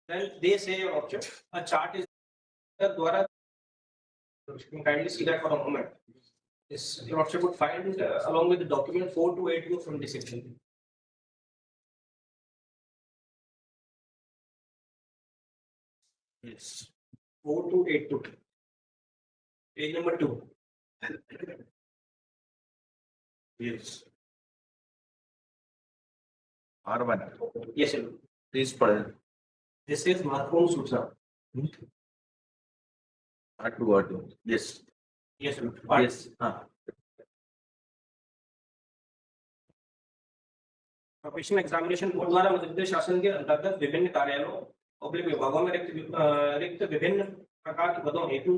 then they say your option a chart is द्वारा kindly see that for a moment. This your option would find along with the document 4282 from decision. Yes, 4282. Page number 2. Yes. R1. Yes, sir. Please pardon. This is महत्वपूर्ण सूचना. R2. Yes. Yes, sir. Yes. Professional examination board द्वारा मध्य प्रदेश शासन के अंतर्गत विभिन्न कार्यालयों और विभागों में रिक्त विभिन्न प्रकार के पदों हेतु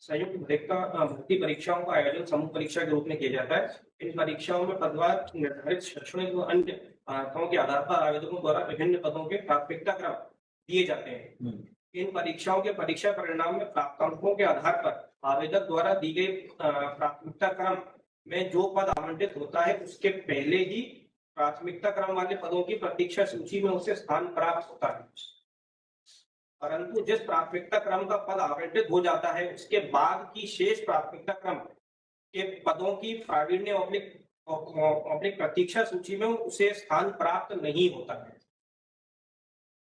संयुक्त भर्ती परीक्षाओं का आयोजन समूह परीक्षा के रूप में किया जाता है. इन परीक्षाओं में पदवार निर्धारित शैक्षणिक व अन्य अर्थों के आधार पर आवेदकों द्वारा विभिन्न पदों के प्राथमिकता क्रम दिए जाते हैं. इन परीक्षाओं के परीक्षा परिणाम में प्राप्त अंकों के आधार पर आवेदक द्वारा दी गई प्राथमिकता क्रम में जो पद आवंटित होता है उसके पहले ही प्राथमिकता क्रम वाले पदों की प्रतीक्षा सूची में उसे स्थान प्राप्त होता है. परंतु जिस प्राथमिकता क्रम का पद आवंटित हो जाता है उसके बाद की शेष प्राथमिकता क्रम के पदों की प्रावीण्य ऑब्लिक प्रतीक्षा सूची में उसे स्थान प्राप्त नहीं होता है.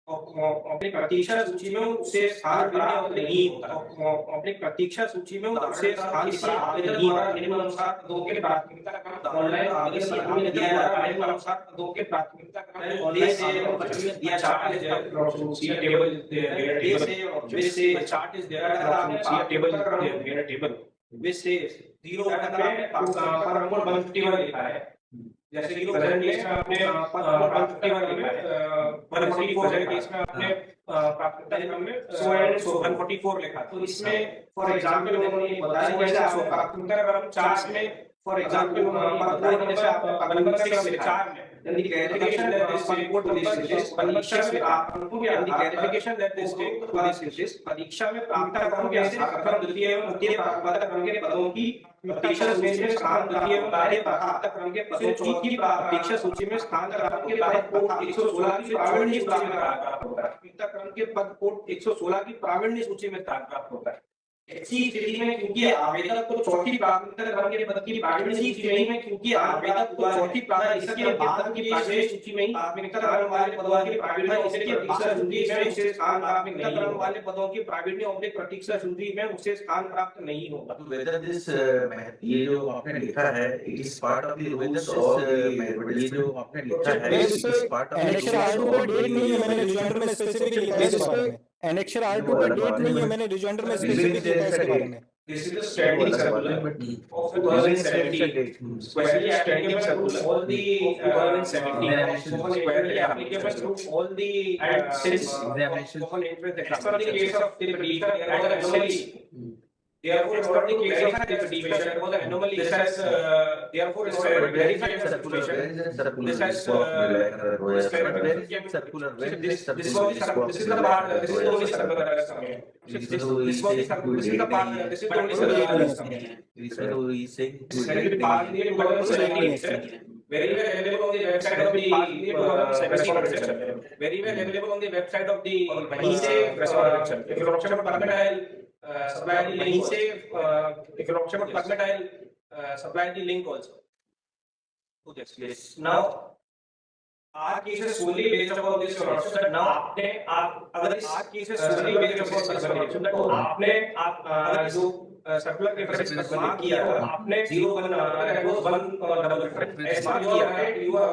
प्रतीक्षा सूची में उसे स्थान प्राप्त नहीं होता. प्रतीक्षा सूची में उसे स्थान प्राप्त नहीं होता. निम्नानुसार पदों के प्राथमिकता क्रम ऑनलाइन आवेदन में दिया जाता है. निम्नानुसार पदों के प्राथमिकता क्रम ऑनलाइन दिया जाता है. See a table there. Chart is there. See a table there. Table. Which says 0 पर नंबर 151 लिखा है. जैसे कि प्रेजेंट केस में आपने 151 लिखा है. 144 केस में आपने प्राथमिकता क्रम में 144 लिखा. तो इसमें फॉर एग्जांपल उन्होंने बताया जैसे आप प्राथमिकता क्रम 4 में फॉर एग्जांपल जैसे आप नंबर 4 में and the clarification that this report to this is परीक्षा में आपको भी and the clarification that this take to this is परीक्षा में प्राप्त क्रम के आधार पर प्रथम द्वितीय एवं तृतीय प्राप्त क्रम के पदों की प्रतीक्षा सूची में स्थान द्वितीय एवं तृतीय प्राप्त क्रम के पदों की प्रतीक्षा सूची में स्थान प्राप्त के बाद कोड 116 की प्रावीण्य प्राप्त होता है. प्राथमिकता क्रम के पद कोड 116 की प्रावीण्य सूची में स्थान प्राप्त होता है. ऐसी स्थिति में क्योंकि आवेदक को चौथी प्राथमिकता क्रम के पद की प्रावीण्य सूची में क्योंकि आवेदक को चौथी प्राथमिकता के बाद की शेष सूची में प्राथमिकता क्रम वाले पदों की प्रावीण्य इसके प्रतीक्षा सूची में उसे स्थान प्राथमिकता क्रम वाले पदों की प्रावीण्य और प्रतीक्षा सूची में उसे स्थान प्राप्त नहीं होगा. Whether this ये जो आपने लिखा है it is part of the rules और ये जो आपने लिखा है it is part of the rules. Date नहीं है मैंने रिजॉइंडर में स्पेसिफिक लिखा है इस बारे में. एनेक्सर R2 पर डेट नहीं है मैंने रिजॉइंडर में स्पेसिफिक लिखा है इसके बारे में. This is the standing circular of 2017, squarely applicable to all the 2017, squarely applicable to all the since common entrance exam. In the case of the petitioner, there was an anomaly. Therefore, for the case of the petitioner, there was an anomaly. This has therefore is verified certification. This has circular. This is the part. This is the only circular. This is the part. This is the only circular. This is the part. Very well available on the website of the very well available on the website of the if you're option for permanent supply the link if you're option for permanent supply the link also. Yes. Now our case is solely based upon this option that now आप अगर our case is solely based upon this option that आपने जो circular reference mark किया आपने 01 that was 1 ऐसे mark किया है 01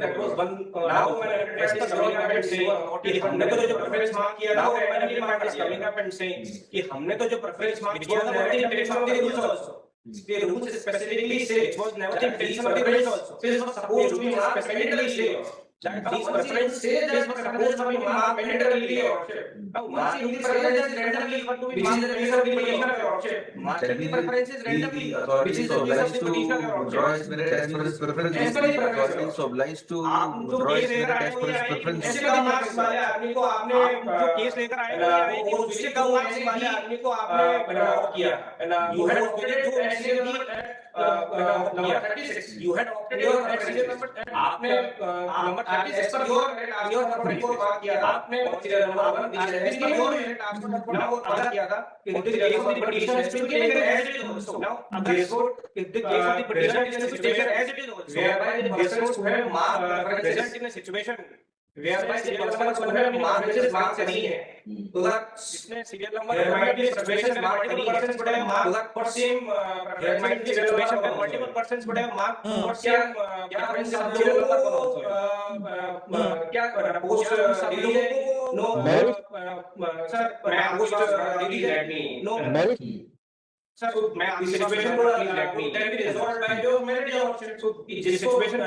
that was 1 now मैंने ऐसे coming up and saying कि हमने तो जो प्रेफरेंस मार्क किया now मैंने mark is coming up and saying कि हमने तो जो प्रेफरेंस मार्क किया था वो intention of the rules also. The rules specifically say it was never the intention of the rules also. So it was supposed to be specifically say that these preference say that it was supposed to be marked mandatorily option. Now once in the preference is randomly what to be marked the case of the petitioner option. Marking the preference is randomly which is the case of the petitioner option. Draw his merit as per his preference. Authority is obliged to draw his merit as per his preference. ऐसे कम marks वाले आदमी को आपने जो case लेकर आए वो उससे कम मार्क्स वाले आदमी को आपने किया. You had जो ऐसे number 36. You had opted your serial number. आपने number 36 पर your preference को बात किया था. आपने serial number 1 which is for your merit transfer now बात किया था. In the case of the petition is to be taken as it is also. Now therefore in the case of the petition is to be taken as it is also. Whereby the persons who have marked present in a situation whereby the persons who have marked which is marked नहीं है. तो जिसने serial number whereby the situation multiple persons would have marked for same whereby the situation where multiple persons would have marked for same preference serial number पर also. क्या post दीदी है? No. Sir मैं post दीदी है? No. Sir, मैं आपकी situation को let me then be resolved by your merit option. So जिस situation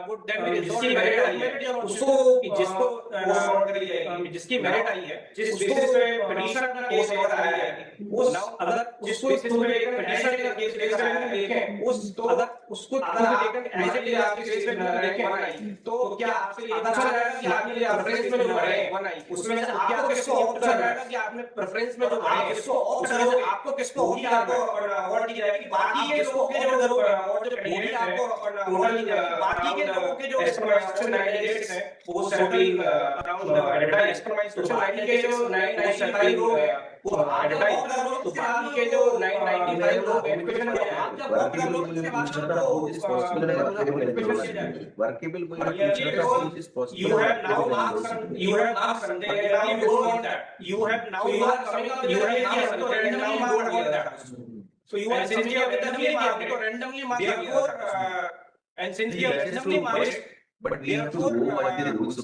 would then be resolved by your merit option. उसको जिसको सॉल्व करी जाएगी, जिसकी मेरिट आई है, जिस बेसिस पे petitioner का केस लेकर आया है, उस अगर जिसको बेसिस पे petitioner का केस लेकर आया है देखें, उस तो अगर उसको टेकन एज इट इज आपके केस में देखें, तो क्या आपसे ये पूछा जाएगा कि आपने प्रेफरेंस में जो भरे वन आई उसमें से आपको किसको ऑप्ट करना है कि आपने प्रेफरेंस में जो भरे किसको ऑप्ट करोगे, आपको किसको ऑप्ट करना अवार्ड की जाएगी. बाकी के लोगों के जो कैंडिडेट आपको टोटल बाकी के लोगों के जो सेक्शन 98 है वो settle around advertise customize social 90 के जो 997 लोग हैं वो एडवर्टाइज कर लो. तो बाकी के जो 995 लोग एजुकेशन में आप जब वर्क कर लो उसके बाद तो इस पॉसिबल है workable you have now marked Sunday and you don't want that. You have now marked you have randomly marked that. So you are since you have randomly marked and since you have randomly marked but we have to go by the rules.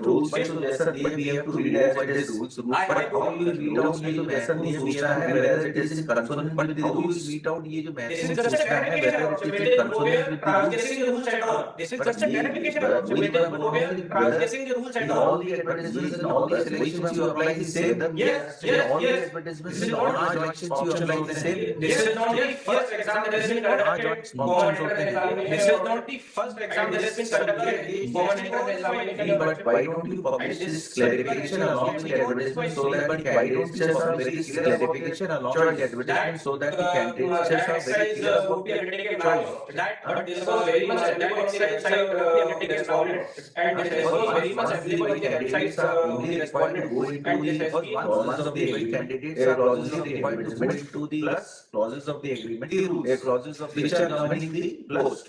Rules by so जैसा दिया we have to read as by the rules. But how you read out ये जो वैसा नहीं पूछता है whether it is in consonance with the rules. Read out ये जो मैसेज पूछता है whether it is in consonance with the transgressing the rules and all. This is just a clarification of transgressing the rules and all. All the advertisements and all the selections you apply the same. Yes. All the advertisements and all the selections you apply the same. This is not the first exam that has been conducted. This is not the first exam that has been conducted. But why don't you publish this clarification along with the advertisement so that the candidates just are very clarification along with the advertisement so that the candidates just are very clear about their choice. But this was very much that exercise would be undertaken and this was very much available in the websites of the respondent Go into the clauses of the candidates are clauses of the advertisement to the clauses of the agreement, clauses of which are governing the post.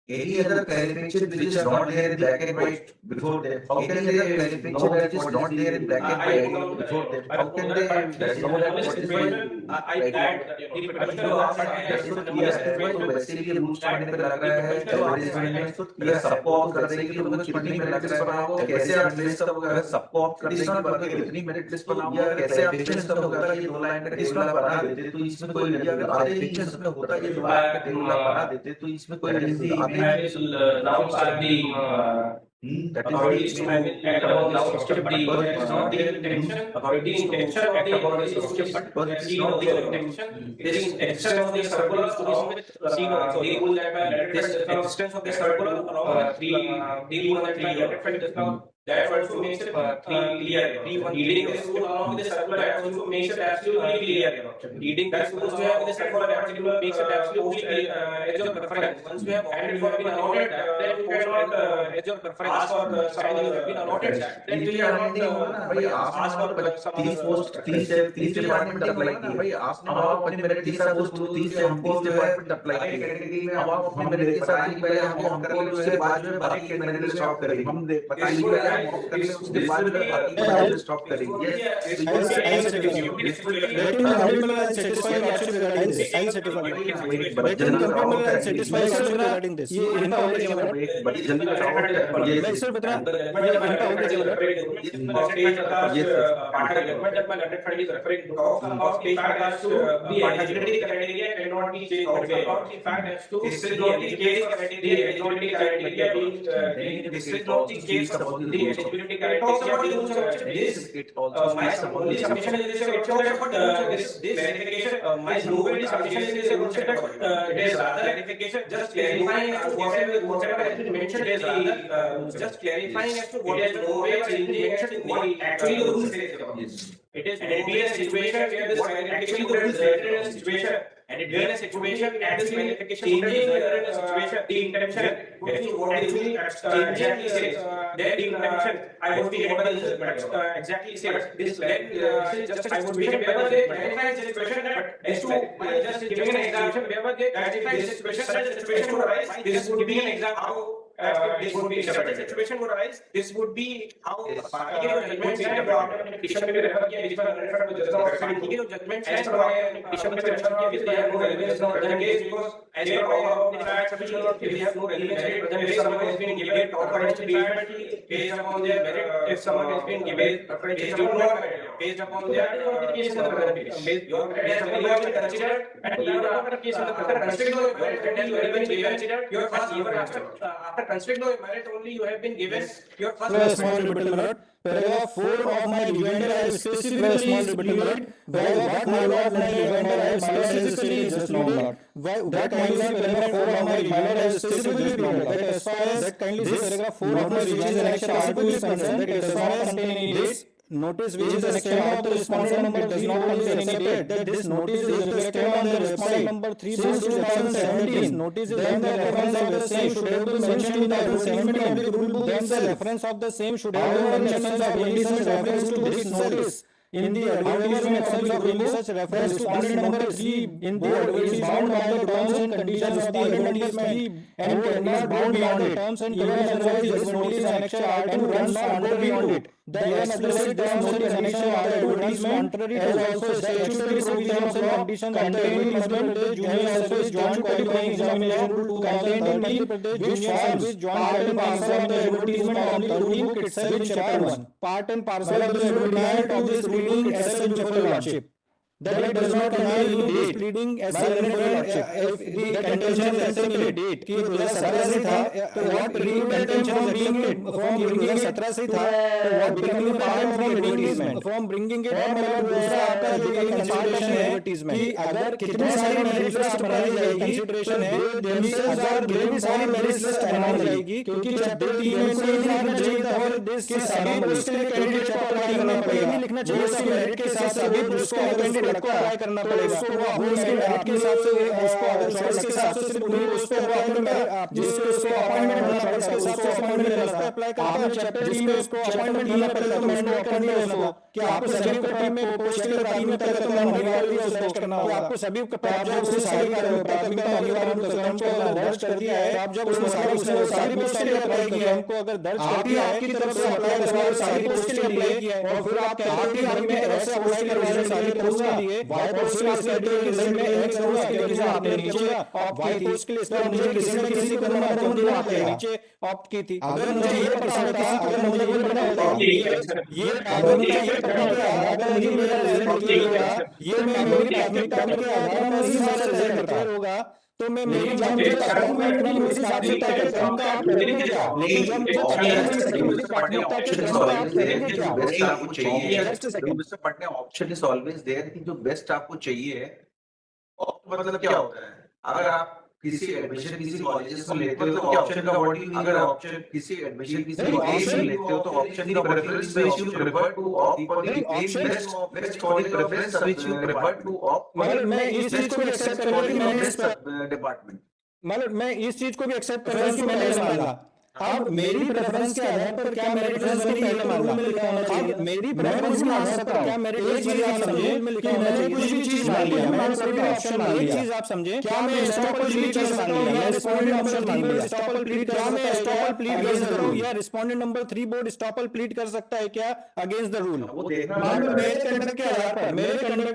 Any other clarification which is not there in black and white before them? How can they have clarification that is not there in black and white before them? How can they know that what is वैसे भी rules पढ़ने पे लग रहा है advertisement में तो ये सबको ऑफ कर देंगे तो मतलब कितनी मेरिट लिस्ट बनाओ कैसे आप लिस्ट अगर सबको ऑफ कर देंगे तो कितनी मेरिट लिस्ट बनाओ कैसे आप लिस्ट अगर ये 2 लाइन का टेबल बना देते तो इसमें कोई अगर आधे लिस्ट में होता ये 2 लाइन का टेबल बना देते तो इसमें कोई I will now start the authorities to act upon this instruction, but it is not the intention of the act upon this instruction, but it is not the intention. This is extension of the circular to be submitted. So they will that this existence of the circular along with 3 that also makes it clear. Reading this rule along with the circular that also makes it absolutely clear. Reading this rule with the circular absolutely makes it absolutely clear. As your preference. Once you have opted for been allotted, then you cannot as your preference ask for something you have been allotted. Then you cannot ask for some 30 post 30 department apply की भाई आपने अब अपने merit के साथ post 30 से हमको department apply की कैटेगरी में अब आप अपने मेरिट के साथ पहले हमको हम कर लेंगे उसके बाद में बाकी के मेरिट स्टॉप करेंगे हम बताइए पहले हम कर लेंगे उसके बाद में बाकी के मेरिट स्टॉप करेंगे बड़ी जल्दी बताओ ये सर बता is referring to of the fact as to the eligibility criteria cannot be changed of the fact as to this is not the case criteria eligibility criteria being this is not the case of the eligibility criteria this my only submission is this but this verification my only submission is this but it is rather verification just clarifying as to whatever has been mentioned is rather just clarifying as to what is no way changing mentioned in what actually the rules says. It is only a situation where this actually the rules stated in a situation And it in a situation and this verification changing in a situation the intention actually exactly says then the intention I was the exactly says this then just I was wherever they verify the situation but as to just giving an example wherever they verify the situation such a situation would arise this would be an example how this would be such a situation would arise this would be how party के judgment से जब petition में refer किया जिस पर refer to judgment party के judgment as per petition में refer किया जिस पर no relevance no relevance because as per all the facts if they have no relevance if someone has been given preferential treatment based upon their merit if someone has been given preferential treatment based upon their case in the present your based upon your considered and even after case in the present considered your relevance given your first even after considering your merit only you have been given your first small little minute. Paragraph 4 of my rejoinder I have specifically small little minute. What my lord my rejoinder I have specifically just no lord. That kindly paragraph 4 of my rejoinder I have specifically stated that as far as that kindly paragraph 4 of my rejoinder action article is concerned that as far as containing this notice which is the section of the respondent number does not contain any date that this notice is reflected on the website number 3 2017 notice is then the reference of the same should have been mentioned in the advertisement of the rule book then the reference of the same should have been mentioned of any such reference to this notice in the advertisement of any such reference respondent number 3 in the advertisement is bound by the terms and conditions of the advertisement and cannot go beyond it terms and conditions of this notice annexure article runs not beyond it. The explicit terms and conditions of the advertisement contrary to also statutory provisions and conditions contained in Madhya Pradesh Junior Service Joint Qualifying Examination Rule 2 contained in Madhya Pradesh Junior Service Joint Part and Parcel of the advertisement of the ruling book itself in Chapter 1. Part and parcel of the advertisement of this ruling as such of your lordship. That it does not contain any date pleading as such if the contention is in a date कि 2017 से था तो what preclude contention from being it from 2017 से था तो what preclude part from advertisement from bringing it और मतलब दूसरा आपका जो ये कंसिडरेशन है एडवर्टाइजमेंट कि अगर कितने सारी मेरिट लिस्ट बनाई जाएगी कंसिडरेशन है अगर ढेर सारी मेरिट लिस्ट बनाई जाएगी क्योंकि चैप्टर 3 में से लिखना चाहिए था और देश के सभी पोस्ट के लिए कैंडिडेट को अप्लाई करना पड़ेगा लिखना चाहिए उसके मेरिट के साथ सभी पोस्ट को कैंडिडेट को अप्लाई करना पड़ेगा वो उसके मेरिट के हिसाब से उसको अगर चॉइस के हिसाब से सिर्फ उन्हीं पोस्ट पे अपॉइंटमेंट जिसको उसको अपॉइंटमेंट होना चॉइस के हिसाब से अपॉइंटमेंट मिलता है अप्लाई करता है चैप्टर 3 में उसको अपॉइंटमेंट लेना पड़ेगा तो मैंडेट करनी है उसको कि आपको सभी को टीम में पोस्ट के लिए प्राथमिकता का काम अनिवार्य है उसको करना होगा आपको सभी को जब उसने सारी प्राथमिकता अनिवार्य हमको दर्ज कर दिया है आप जब उसने सारी पोस्ट के लिए अप्लाई किया हमको अगर दर्ज कर दिया है आपकी तरफ से अप्लाई करवा सारी पोस्ट के लिए अप्लाई किया है और फिर आप कहते हैं कि मैं ऐसा अप्लाई करवा रहे सारी पोस्ट के लिए वाई पोस्ट के लिए कहते हैं कि सर मैं एक करूंगा कि रीजन आपने नीचे आप वाई पोस्ट के लिए इसका मुझे किसी न किसी को नंबर तो देना पड़ेगा नीचे ऑप्ट की थी अगर मुझे ये पता होता अगर मुझे ये पता होता ये अगर मुझे ये पता होता अगर मुझे मेरा रिजल्ट होगा ये मैं मेरी प्राथमिकता के आधार पर इसी हिसाब से रिजल्ट करता होगा तो मैं मेरी जब मुझे पता होगा इतना मेरे हिसाब से तय करता हूं आप करेंगे क्या लेकिन जब मुझे प्राथमिकता के आधार पर करेंगे क्या बेस्ट आपको चाहिए मिस्टर पटने ऑप्शन इज ऑलवेज देयर कि जो बेस्ट आपको चाहिए मतलब क्या होता है अगर आप किसी एडमिशन किसी कॉलेजेस में लेते हो तो ऑप्शन का व्हाट यू अगर ऑप्शन किसी एडमिशन किसी कॉलेज में लेते हो तो ऑप्शन का preference which you prefer to opt for the best for the preference which you prefer to opt मतलब मैं इस चीज को भी एक्सेप्ट कर रहा हूं कि मैंने इस डिपार्टमेंट मतलब मैं इस चीज को भी एक्सेप्ट कर रहा हूं कि मैंने ऐसा मांगा अब मेरी प्रेफरेंस के आधार पर क्या मेरिट लिस्ट में पहले मांगा में लिखा होना चाहिए मेरी प्रेफरेंस के आधार पर क्या मेरिट लिस्ट में आप समझे में लिखा होना चाहिए कुछ भी चीज मान लिया मैंने कोई भी ऑप्शन मान लिया चीज आप समझे क्या मैं एस्टॉपल प्लीड कर सकता हूं या रिस्पोंडेंट ऑप्शन मान लिया एस्टॉपल प्लीड क्या मैं एस्टॉपल प्लीड कर सकता हूं या respondent number 3 board estoppel plead कर सकता है क्या अगेंस्ट द रूल मान लो मेरे कंडक्ट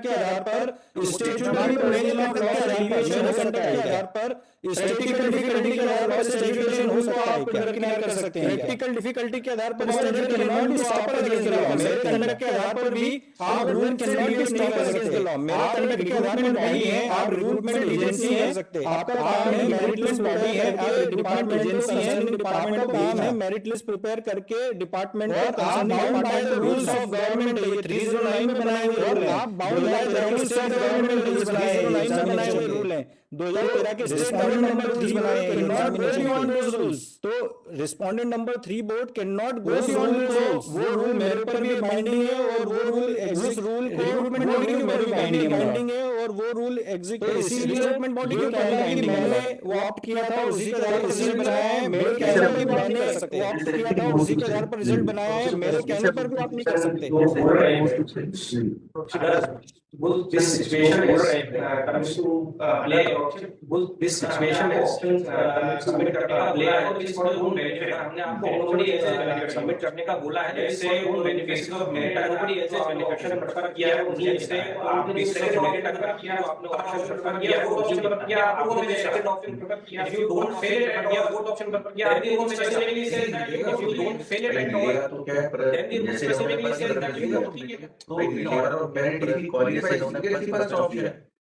के आधार पर statutory provision of law regulation के आधार पर स्टैटिस्टिकल डिफिकल्टी के आधार पर स्टैट्यूटरी हो सकता है क्या किनार कर सकते हैं प्रैक्टिकल डिफिकल्टी के आधार पर statutory can not be stopped against the law मेरे कंडक्ट के आधार पर भी आप rule can not be stopped against the law मेरे कंडक्ट के आधार पर नहीं है आप रिक्रूटमेंट एजेंसी है सकते आपका काम है मेरिट लिस्ट बॉडी है आप डिपार्टमेंट एजेंसी है डिपार्टमेंट का काम है मेरिट लिस्ट प्रिपेयर करके डिपार्टमेंट का आप bound by the rules of government ये 309 में बनाए हुए रूल आप bound by the rules of government rules बनाए हुए रूल हैं 2013 के स्टेट गवर्नमेंट नंबर 3 बनाए cannot go beyond those rules तो respondent number 3 board cannot go beyond those rules वो रूल मेरे ऊपर भी बाइंडिंग है और वो rule exist rule recruitment board की मेरे भी बाइंडिंग है और और वो रूल एग्जीक्यूट इसीलिए रिक्रूटमेंट बॉडी क्यों कहना है कि मैंने वो ऑप्ट किया था उसी के आधार पर रिजल्ट बनाया है, मेरे कहने पर भी आप नहीं कर सकते। ऑप्ट किया था उसी के आधार पर रिजल्ट बनाया है, मेरे कहने पर भी आप नहीं कर सकते। This situation is comes to play. This situation is submit करने का play है तो इसको उन benefit हमने आपको nobody as benefit submit करने का बोला है, जैसे उन benefits of merit nobody as beneficiary ने prefer किया है, उन्हीं जैसे आपने second merit prefer किया है, आपने option prefer किया है, option prefer किया, आपको मैंने second option prefer किया, if you don't fail it and you have fourth option prefer किया, then वो specifically says that if you don't fail it and all, तो क्या है, then the specifically says that you don't ठीक है। तो in order of merit if he qualifies he gets the first option,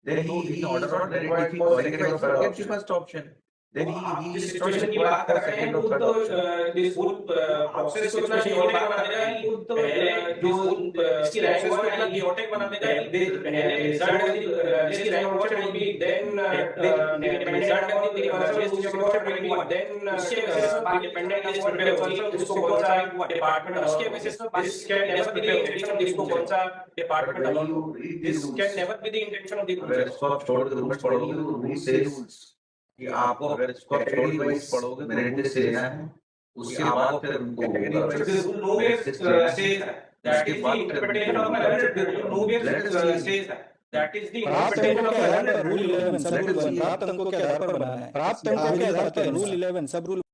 then he in order of merit if he qualifies he gets the first option, then he जिस situation की बात कर रहे हैं वो तो दिस फुल प्रोसेस को इतना शेड्यूल बना देगा कि वो तो जो इसकी रैंक को है कि ओटेक बना देगा कि रिजल्ट इसकी rank what will be then result of the process which what will be then उसके बेसिस पर डिपेंडेंट लिस्ट प्रिपेयर होगी, उसको कौन सा डिपार्टमेंट, उसके बेसिस पर this can never be the intention of this को कौन सा department, this can never be the intention of the अगर इसको आप छोड़ के रूल्स पढ़ोगे तो रूल सेज कि आपको अगर इसको आप कैटेगरी वाइज पढ़ोगे मेरिट लिस्ट लेना है, उसके बाद फिर उनको कैटेगरी वाइज नो वे से that is the interpretation of merit, no way से दैट इज द प्राप्त इंटरप्रिटेशन अंकों ऑफ के आधार पर मेरिट। रूल 11 सब रूल प्राप्त अंकों के आधार पर बनाना है, प्राप्त अंकों के आधार पर रूल 11 सब रूल